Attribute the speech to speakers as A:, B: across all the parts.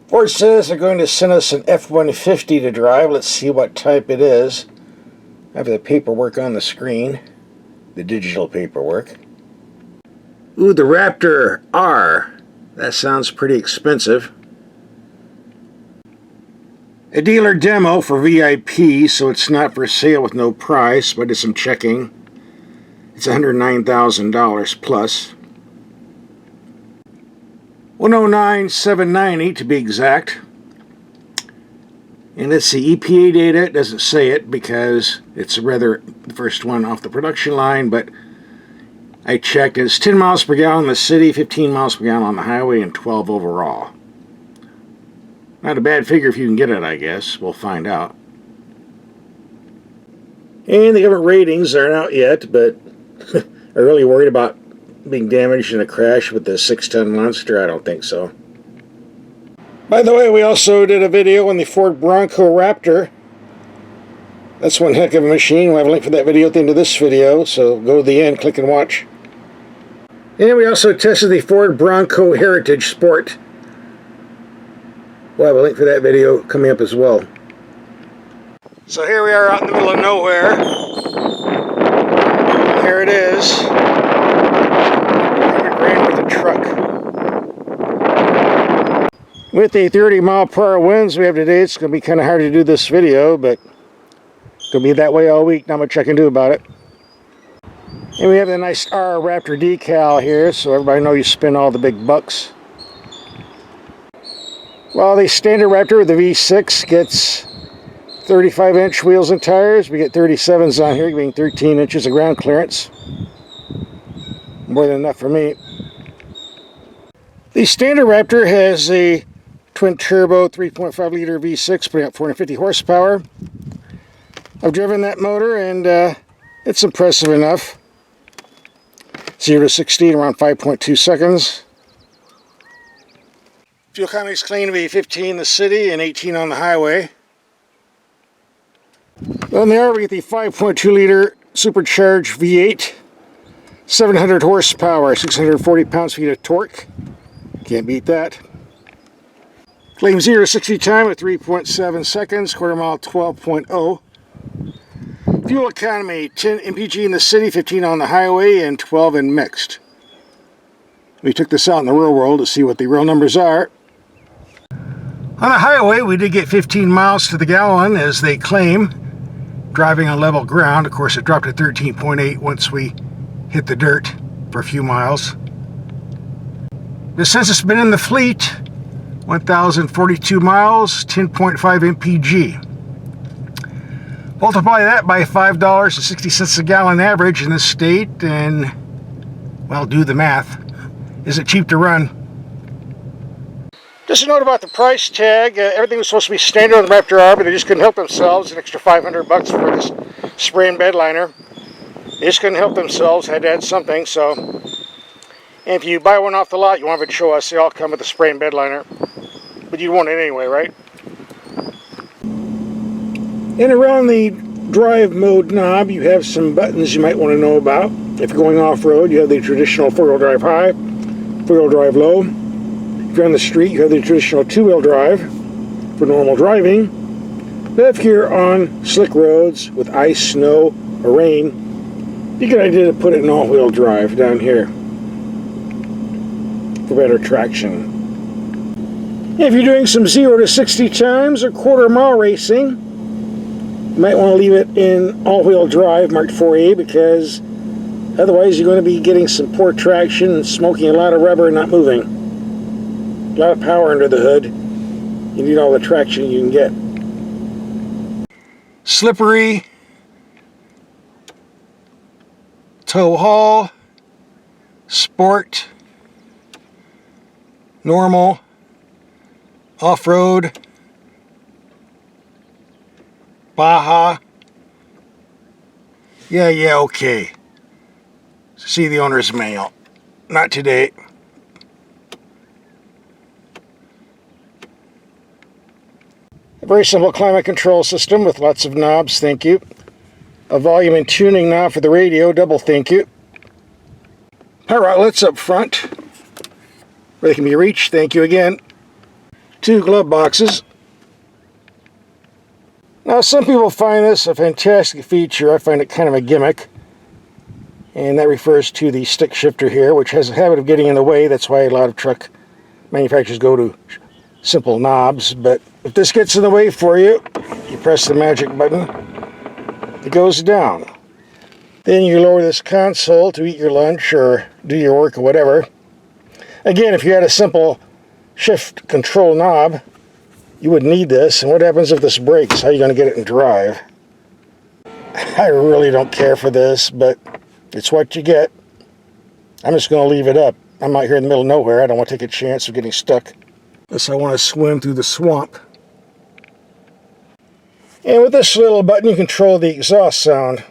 A: Ford says they're going to send us an F-150 to drive. Let's see what type it is. I have the paperwork on the screen, the digital paperwork. Ooh, the Raptor R. That sounds pretty expensive. A dealer demo for VIP, so it's not for sale with no price, but I did some checking. It's $109,000 plus. $109,790 to be exact. And it's the EPA data. It doesn't say it because it's rather the first one off the production line, but I checked. It's 10 miles per gallon in the city, 15 miles per gallon on the highway, and 12 overall. Not a bad figure if you can get it, I guess. We'll find out. And the government ratings aren't out yet, but I'm really worried about being damaged in a crash with the 6-ton monster. I don't think so. By the way, we also did a video on the Ford Bronco Raptor. That's one heck of a machine. We'll have a link for that video at the end of this video, so go to the end, click and watch. And we also tested the Ford Bronco Heritage Sport. We'll have a link for that video coming up as well. So here we are out in the middle of nowhere. Here it is. $100,000 with a truck. With the 30-mile-per-hour winds we have today, it's going to be kind of hard to do this video, but it's going to be that way all week. Not much I can do about it. And we have the nice R Raptor decal here, so everybody knows you spend all the big bucks. Well, the standard Raptor with the V6 gets 35-inch wheels and tires. We get 37s on here, being 13 inches of ground clearance. More than enough for me. The standard Raptor has a twin-turbo 3.5-liter V6, putting out 450 horsepower. I've driven that motor, and it's impressive enough. 0 to 60 in around 5.2 seconds. Fuel economy is claimed to be 15 in the city and 18 on the highway. On the R, we get the 5.2-liter supercharged V8, 700 horsepower, 640 pounds-feet of torque. Can't beat that. Claim 0 to 60 time at 3.7 seconds, quarter mile 12.0. Fuel economy, 10 mpg in the city, 15 on the highway, and 12 in mixed. We took this out in the real world to see what the real numbers are. On the highway, we did get 15 miles to the gallon, as they claim, driving on level ground. Of course, it dropped to 13.8 once we hit the dirt for a few miles. But since it's been in the fleet, 1,042 miles, 10.5 mpg. Multiply that by $5.60 a gallon average in this state, and, well, do the math. Is it cheap to run? Just a note about the price tag. Everything was supposed to be standard on the Raptor R, but they just couldn't help themselves. An extra $500 for this spray and bed liner. They just couldn't help themselves. Had to add something. So, and if you buy one off the lot, you want it to show us. They all come with a spray and bed liner. But you'd want it anyway, right? And around the drive mode knob, you have some buttons you might want to know about. If you're going off-road, you have the traditional 4-wheel drive high, 4-wheel drive low. If you're on the street, you have the traditional 2-wheel drive for normal driving. But if you're on slick roads with ice, snow, or rain, it'd be a good idea to put it in all-wheel drive down here for better traction. If you're doing some 0 to 60 times or quarter-mile racing, you might want to leave it in all-wheel drive marked 4A, because otherwise you're going to be getting some poor traction and smoking a lot of rubber and not moving. A lot of power under the hood. You need all the traction you can get. Slippery, tow haul, sport, normal, off-road, Baja. Yeah, okay. See the owner's manual. Not today. A very simple climate control system with lots of knobs, thank you. A volume and tuning knob for the radio, double thank you. Power outlets up front, where they can be reached, thank you again. 2 glove boxes. Now, some people find this a fantastic feature. I find it kind of a gimmick. And that refers to the stick shifter here, which has a habit of getting in the way. That's why a lot of truck manufacturers go to simple knobs. But if this gets in the way for you, you press the magic button, it goes down. Then you lower this console to eat your lunch or do your work or whatever. Again, if you had a simple shift control knob, you would need this. And what happens if this breaks? How are you going to get it in drive? I really don't care for this, but it's what you get. I'm just going to leave it up. I'm out here in the middle of nowhere. I don't want to take a chance of getting stuck unless I want to swim through the swamp. And with this little button, you control the exhaust sound.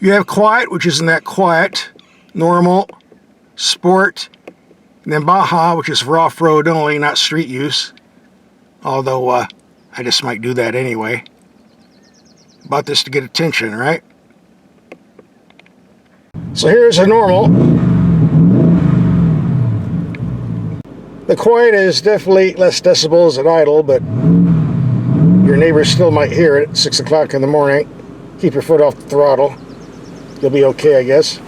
A: You have quiet, which isn't that quiet, normal, sport, and then Baja, which is for off-road only, not street use. Although, I just might do that anyway. Bought this to get attention, right? So here's a normal. The quiet is definitely less decibels at idle, but your neighbors still might hear it at 6 o'clock in the morning. Keep your foot off the throttle. You'll be okay, I guess.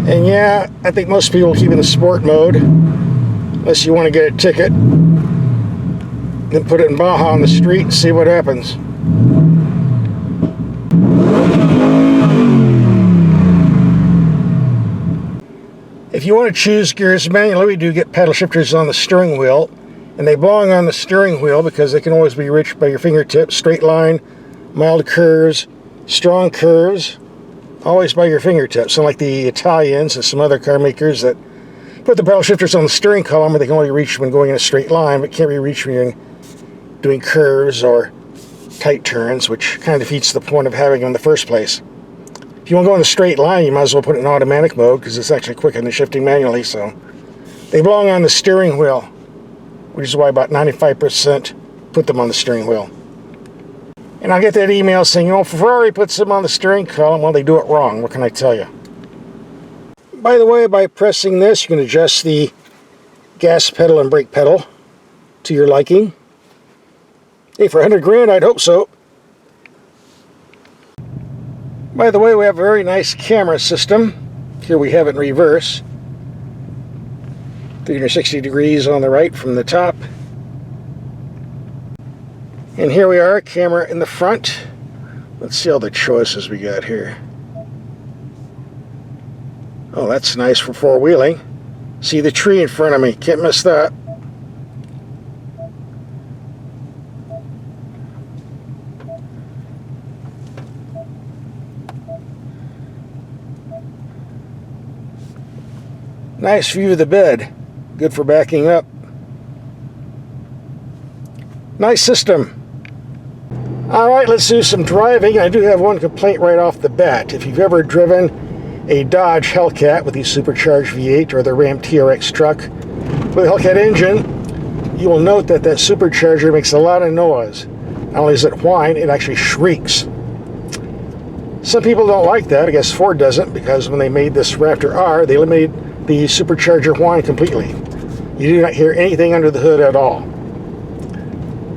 A: And yeah, I think most people keep in the sport mode, unless you want to get a ticket. Then put it in Baja on the street and see what happens. If you want to choose gears manually, we do get paddle shifters on the steering wheel, and they belong on the steering wheel because they can always be reached by your fingertips. Straight line, mild curves, strong curves, always by your fingertips. Unlike the Italians and some other car makers that put the paddle shifters on the steering column where they can only reach when going in a straight line, but can't be reached when you're doing curves or tight turns, which kind of defeats the point of having them in the first place. If you want to go in a straight line, you might as well put it in automatic mode because it's actually quicker than shifting manually. So they belong on the steering wheel, which is why about 95% put them on the steering wheel. And I'll get that email saying, you know, Ferrari puts them on the steering column. Well, they do it wrong. What can I tell you? By the way, by pressing this, you can adjust the gas pedal and brake pedal to your liking. Hey, for 100 grand, I'd hope so. By the way, we have a very nice camera system. Here we have it in reverse. 360 degrees on the right from the top. And here we are, camera in the front. Let's see all the choices we got here. Oh, that's nice for four-wheeling. See the tree in front of me, can't miss that. Nice view of the bed. Good for backing up. Nice system. Alright, let's do some driving. I do have one complaint right off the bat. If you've ever driven a Dodge Hellcat with the supercharged V8 or the Ram TRX truck with a Hellcat engine, you will note that that supercharger makes a lot of noise. Not only does it whine, it actually shrieks. Some people don't like that. I guess Ford doesn't, because when they made this Raptor R, they eliminated the supercharger whine completely. You do not hear anything under the hood at all.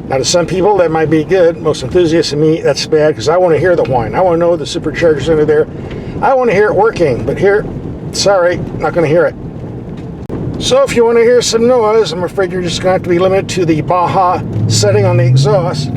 A: Now, to some people, that might be good. Most enthusiasts of me, that's bad, because I want to hear the whine. I want to know the supercharger's under there. I want to hear it working, but here, sorry, not going to hear it. So if you want to hear some noise, I'm afraid you're just going to have to be limited to the Baja setting on the exhaust.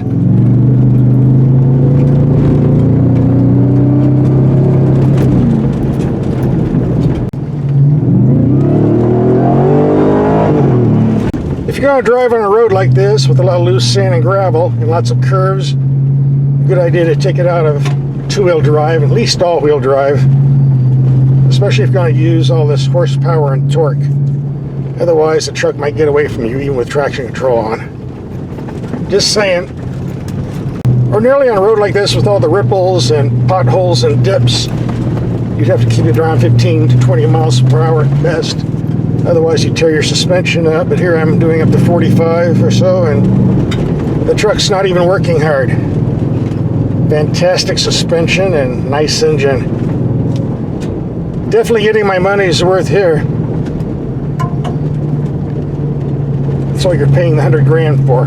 A: If you're going to drive on a road like this with a lot of loose sand and gravel and lots of curves, good idea to take it out of two-wheel drive, at least all-wheel drive, especially if you're going to use all this horsepower and torque. Otherwise, the truck might get away from you, even with traction control on. Just saying. Ordinarily on a road like this with all the ripples and potholes and dips, you'd have to keep it around 15 to 20 miles per hour at best. Otherwise, you tear your suspension up, but here I'm doing up to 45 or so, and the truck's not even working hard. Fantastic suspension and nice engine. Definitely getting my money's worth here. That's what you're paying the 100 grand for.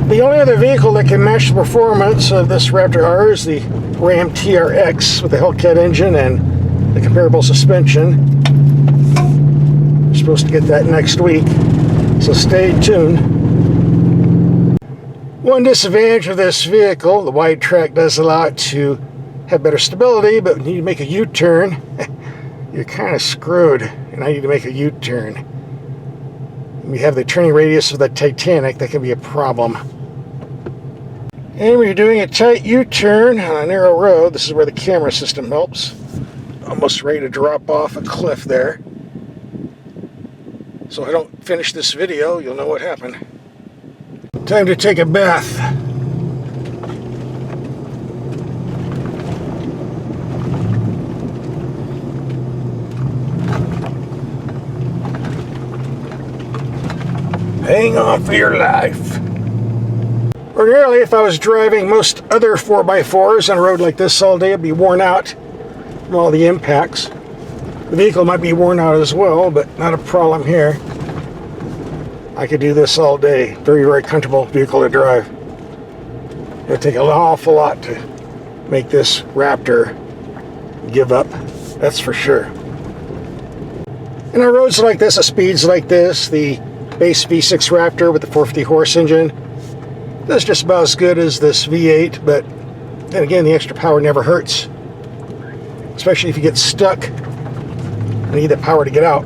A: The only other vehicle that can match the performance of this Raptor R is the Ram TRX with the Hellcat engine and the comparable suspension. We're supposed to get that next week, so stay tuned. One disadvantage of this vehicle, the wide track does allow it to have better stability, but when you need to make a U-turn, you're kind of screwed, and I need to make a U-turn. When you have the turning radius of the Titanic, that can be a problem. And when you're doing a tight U-turn on a narrow road, this is where the camera system helps. Almost ready to drop off a cliff there. So I don't finish this video, you'll know what happened. Time to take a bath. Hang on for your life. Ordinarily, if I was driving most other 4x4s on a road like this all day, I'd be worn out from all the impacts. The vehicle might be worn out as well, but not a problem here. I could do this all day. Very, very comfortable vehicle to drive. It would take an awful lot to make this Raptor give up, that's for sure. And on roads like this, at speeds like this, the base V6 Raptor with the 450 horse engine, that's just about as good as this V8, but then again, the extra power never hurts. Especially if you get stuck and need that power to get out.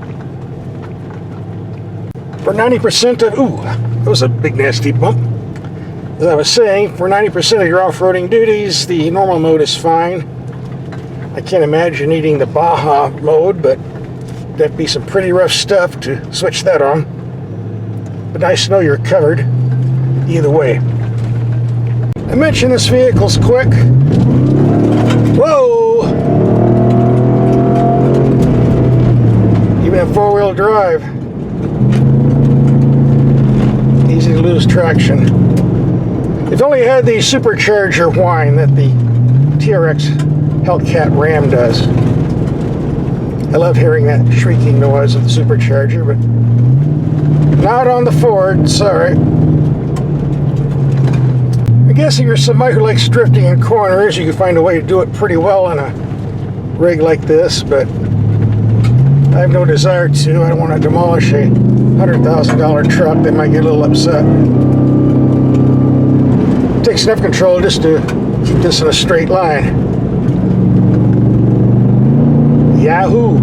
A: For 90% of, that was a big nasty bump. As I was saying, for 90% of your off-roading duties, the normal mode is fine. I can't imagine needing the Baja mode, but that'd be some pretty rough stuff to switch that on. But nice to know you're covered either way. I mentioned this vehicle's quick. Whoa! Even in four-wheel drive, easy to lose traction. If only it had the supercharger whine that the TRX Hellcat Ram does. I love hearing that shrieking noise of the supercharger, but not on the Ford, sorry. I guess if you're somebody who likes drifting in corners, you can find a way to do it pretty well on a rig like this, but I have no desire to. I don't want to demolish a $100,000 truck. They might get a little upset. It takes enough control just to keep this in a straight line. Yahoo!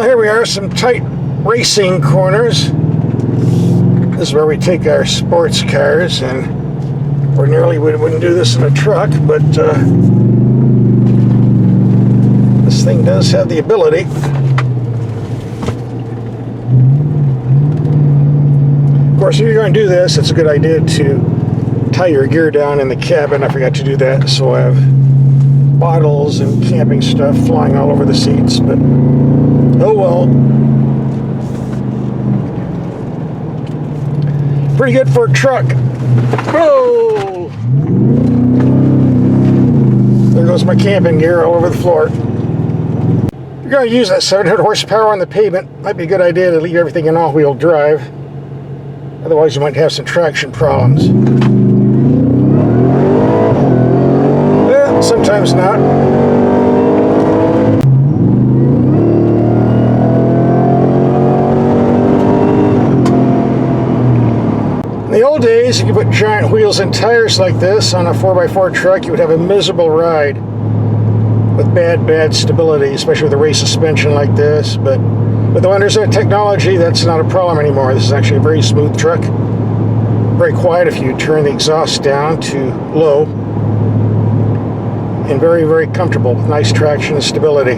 A: Here we are, some tight racing corners. This is where we take our sports cars, and ordinarily we wouldn't do this in a truck, but this thing does have the ability. Of course, if you're going to do this, it's a good idea to tie your gear down in the cabin. I forgot to do that, so I have bottles and camping stuff flying all over the seats, but oh well. Pretty good for a truck. Whoa! There goes my camping gear all over the floor. If you're going to use that 700 horsepower on the pavement, might be a good idea to leave everything in all-wheel drive. Otherwise, you might have some traction problems. Yeah, sometimes not. In the old days, if you put giant wheels and tires like this on a 4x4 truck, you would have a miserable ride with bad stability, especially with a race suspension like this. But with the wonders of technology, that's not a problem anymore. This is actually a very smooth truck. Very quiet if you turn the exhaust down to low. And very, very comfortable with nice traction and stability.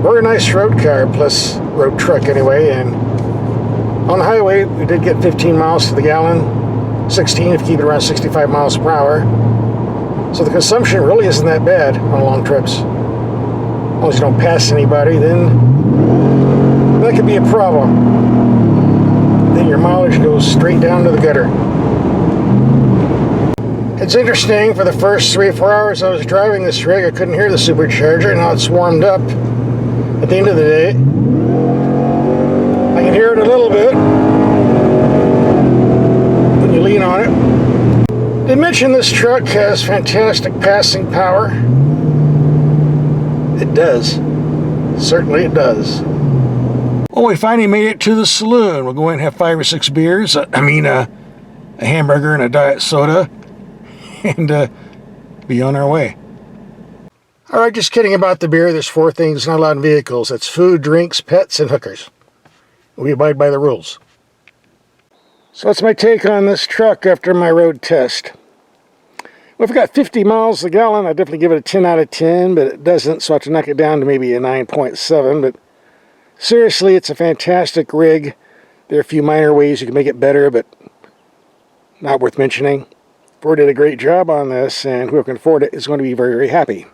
A: Very nice road car, plus road truck anyway. And on the highway, we did get 15 miles to the gallon, 16 if you keep it around 65 miles per hour. So the consumption really isn't that bad on long trips. As long as you don't pass anybody, then that could be a problem. Then your mileage goes straight down to the gutter. It's interesting, for the first 3 or 4 hours I was driving this rig, I couldn't hear the supercharger. Now it's warmed up. At the end of the day, I can hear it a little bit when you lean on it. Did mention this truck has fantastic passing power. It does. Certainly it does. Well, we finally made it to the saloon. We'll go in and have 5 or 6 beers. A hamburger and a diet soda. And be on our way. Alright, just kidding about the beer. There's 4 things not allowed in vehicles. That's food, drinks, pets, and hookers. We abide by the rules. So that's my take on this truck after my road test. Well, if it got 50 miles a gallon, I'd definitely give it a 10 out of 10, but it doesn't, so I have to knock it down to maybe a 9.7. But seriously, it's a fantastic rig. There are a few minor ways you can make it better, but not worth mentioning. Ford did a great job on this, and whoever can afford it is going to be very, very happy.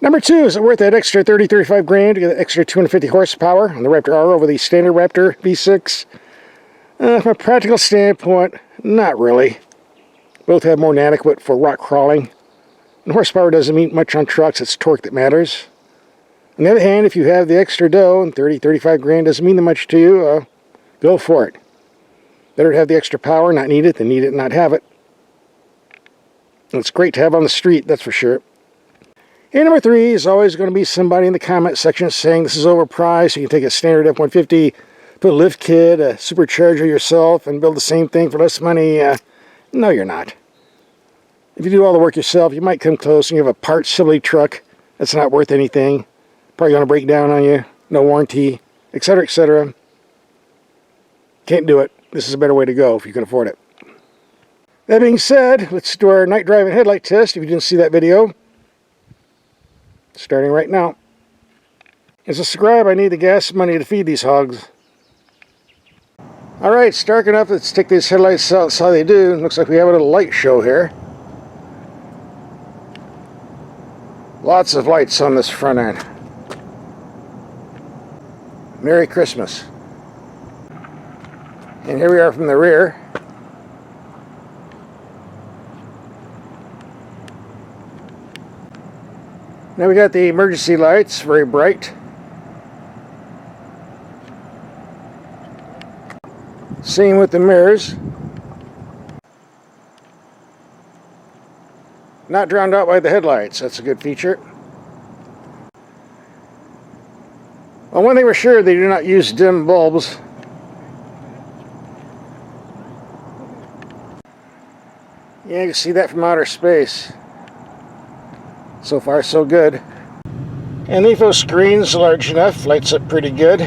A: Number 2, is it worth that extra 35 grand to get that extra 250 horsepower on the Raptor R over the standard Raptor V6? From a practical standpoint, not really. Both have more than adequate for rock crawling. And horsepower doesn't mean much on trucks, it's torque that matters. On the other hand, if you have the extra dough and 35 grand doesn't mean that much to you, go for it. Better to have the extra power, not need it, than need it and not have it. And it's great to have on the street, that's for sure. And number 3 is always going to be somebody in the comment section saying this is overpriced. You can take a standard F-150, put a lift kit, a supercharger yourself, and build the same thing for less money. No, you're not. If you do all the work yourself, you might come close and you have a parts silly truck that's not worth anything. Probably going to break down on you, no warranty, etc., etc. Can't do it. This is a better way to go if you can afford it. That being said, let's do our night driving headlight test. If you didn't see that video, starting right now. And to subscribe, I need the gas money to feed these hogs. Alright, it's dark enough. Let's take these headlights out and see how they do. Looks like we have a little light show here. Lots of lights on this front end. Merry Christmas. And here we are from the rear. Now we got the emergency lights, very bright. Same with the mirrors. Not drowned out by the headlights, that's a good feature. Well, one thing we're sure, they do not use dim bulbs. Yeah, you can see that from outer space. So far, so good. And the info screen's large enough, lights up pretty good.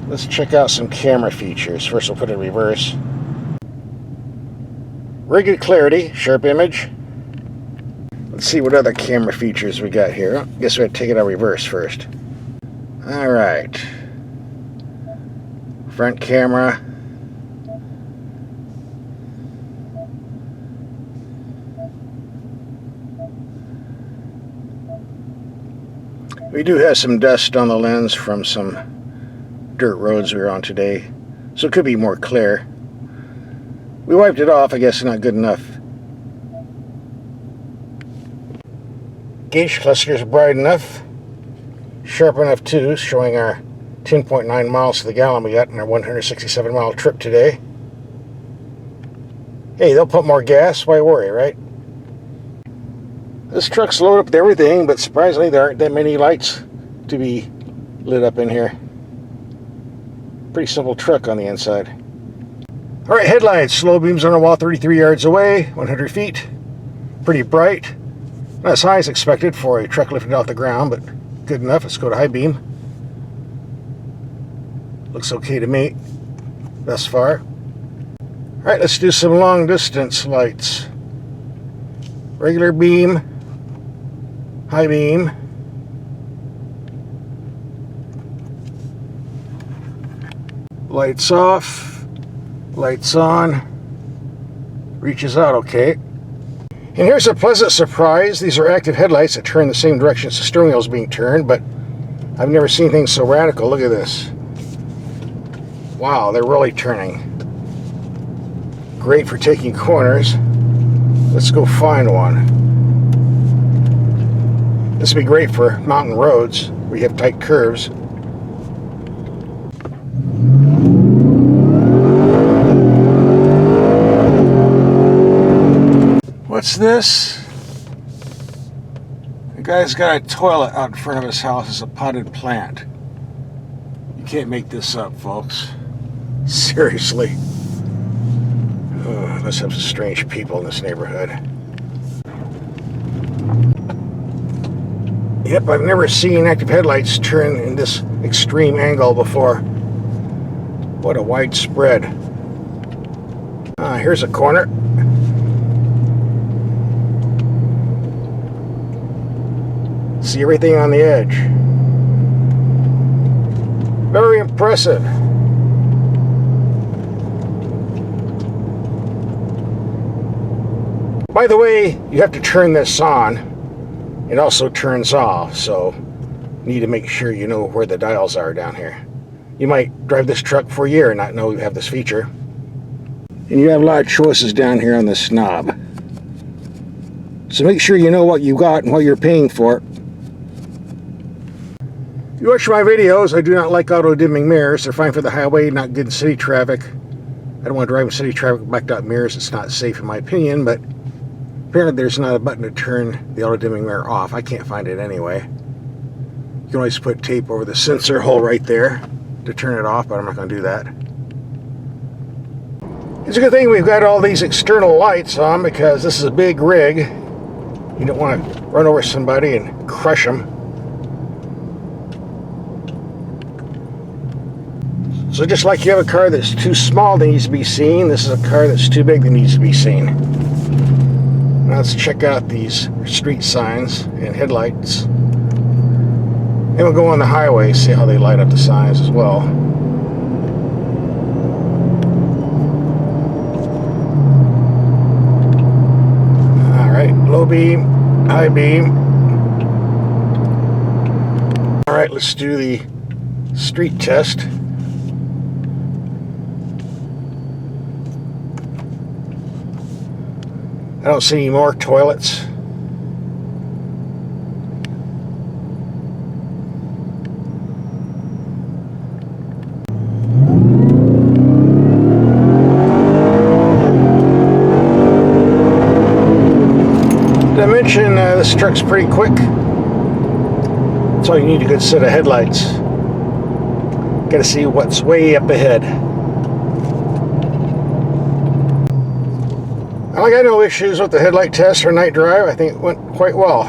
A: Let's check out some camera features. First, we'll put it in reverse. Very good clarity, sharp image. Let's see what other camera features we got here. I guess we have to take it out reverse first. Alright. Front camera. We do have some dust on the lens from some dirt roads we were on today, so it could be more clear. We wiped it off, I guess it's not good enough. Gauge clusters are bright enough, sharp enough too, showing our 10.9 miles to the gallon we got in our 167 mile trip today. Hey, they'll pump more gas, why worry, right? This truck's loaded up with everything, but surprisingly there aren't that many lights to be lit up in here. Pretty simple truck on the inside. Alright, headlights. Low beams on a wall 33 yards away, 100 feet. Pretty bright. Not as high as expected for a truck lifted off the ground, but good enough. Let's go to high beam. Looks okay to me thus far. Alright, let's do some long distance lights. Regular beam. High beam. Lights off. Lights on. Reaches out okay. And here's a pleasant surprise. These are active headlights that turn the same direction as the steering wheel is being turned, but I've never seen things so radical. Look at this. Wow, they're really turning. Great for taking corners. Let's go find one. This would be great for mountain roads where you have tight curves. What's this? The guy's got a toilet out in front of his house as a potted plant. You can't make this up, folks. Seriously. Oh, let's have some strange people in this neighborhood. Yep, I've never seen active headlights turn in this extreme angle before. What a wide spread. Here's a corner. See everything on the edge. Very impressive. By the way, you have to turn this on. It also turns off, so you need to make sure you know where the dials are down here. You might drive this truck for a year and not know you have this feature. And you have a lot of choices down here on this knob. So make sure you know what you got and what you're paying for. If you watch my videos, I do not like auto-dimming mirrors. They're fine for the highway, not good in city traffic. I don't want to drive in city traffic with blacked out mirrors. It's not safe in my opinion, but apparently there's not a button to turn the auto-dimming mirror off. I can't find it anyway. You can always put tape over the sensor hole right there to turn it off, but I'm not going to do that. It's a good thing we've got all these external lights on because this is a big rig. You don't want to run over somebody and crush them. So just like you have a car that's too small that needs to be seen, this is a car that's too big that needs to be seen. Now let's check out these street signs and headlights. And we'll go on the highway, see how they light up the signs as well. Alright, low beam, high beam. Alright, let's do the street test. I don't see any more toilets. Did I mention this truck's pretty quick? That's all you need, a good set of headlights. Gotta see what's way up ahead. I got no issues with the headlight test or night drive. I think it went quite well.